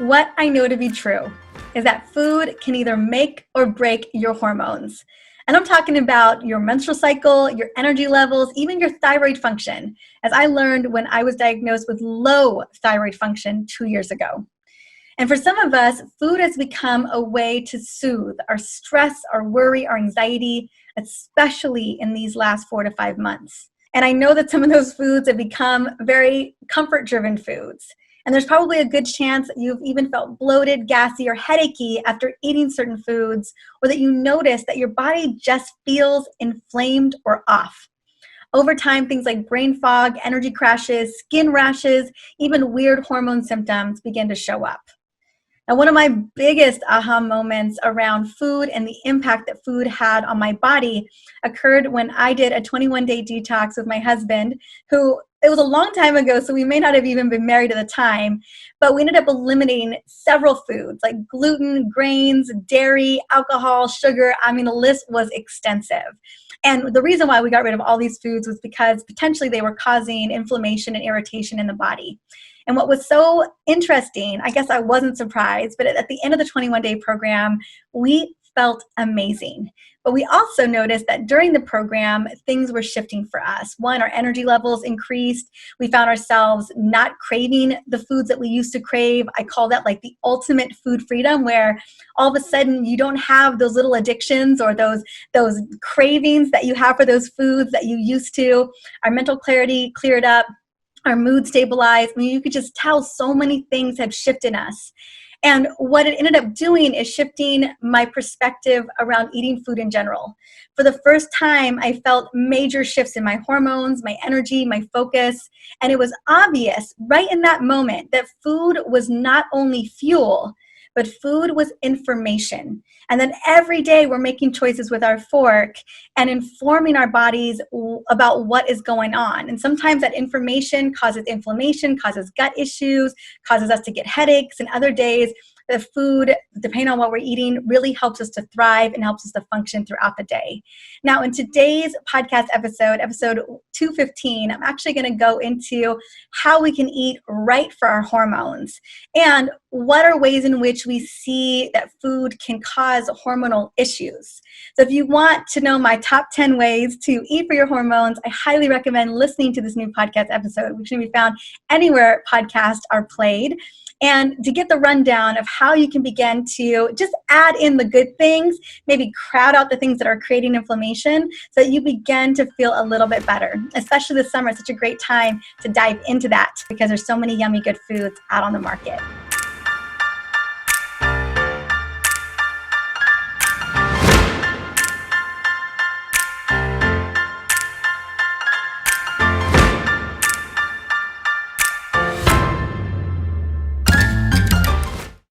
What I know to be true is that food can either make or break your hormones. And I'm talking about your menstrual cycle, your energy levels, even your thyroid function, as I learned when I was diagnosed with low thyroid function 2 years ago. And for some of us, food has become a way to soothe our stress, our worry, our anxiety, especially in these last 4 to 5 months. And I know that some of those foods have become very comfort-driven foods. And there's probably a good chance that you've even felt bloated, gassy, or headachy after eating certain foods, or that you notice that your body just feels inflamed or off. Over time, things like brain fog, energy crashes, skin rashes, even weird hormone symptoms begin to show up. Now, one of my biggest aha moments around food and the impact that food had on my body occurred when I did a 21-day detox with my husband, who, it was a long time ago, so we may not have even been married at the time, but we ended up eliminating several foods like gluten, grains, dairy, alcohol, sugar. I mean, the list was extensive. And the reason why we got rid of all these foods was because potentially they were causing inflammation and irritation in the body. And what was so interesting, I guess I wasn't surprised, but at the end of the 21-day program, we felt amazing. But we also noticed that during the program, things were shifting for us. One, our energy levels increased. We found ourselves not craving the foods that we used to crave. I call that like the ultimate food freedom, where all of a sudden you don't have those little addictions or those cravings that you have for those foods that you used to. Our mental clarity cleared up. Our mood stabilized. I mean, you could just tell so many things have shifted in us. And what it ended up doing is shifting my perspective around eating food in general. For the first time, I felt major shifts in my hormones, my energy, my focus. And it was obvious right in that moment that food was not only fuel, but food was information. And then every day we're making choices with our fork and informing our bodies about what is going on. And sometimes that information causes inflammation, causes gut issues, causes us to get headaches. And other days, the food, depending on what we're eating, really helps us to thrive and helps us to function throughout the day. Now, in today's podcast episode 215, I'm actually going to go into how we can eat right for our hormones and what are ways in which we see that food can cause hormonal issues. So if you want to know my top 10 ways to eat for your hormones, I highly recommend listening to this new podcast episode, which can be found anywhere podcasts are played. And to get the rundown of how you can begin to just add in the good things, maybe crowd out the things that are creating inflammation so that you begin to feel a little bit better. Especially this summer, it's such a great time to dive into that because there's so many yummy good foods out on the market.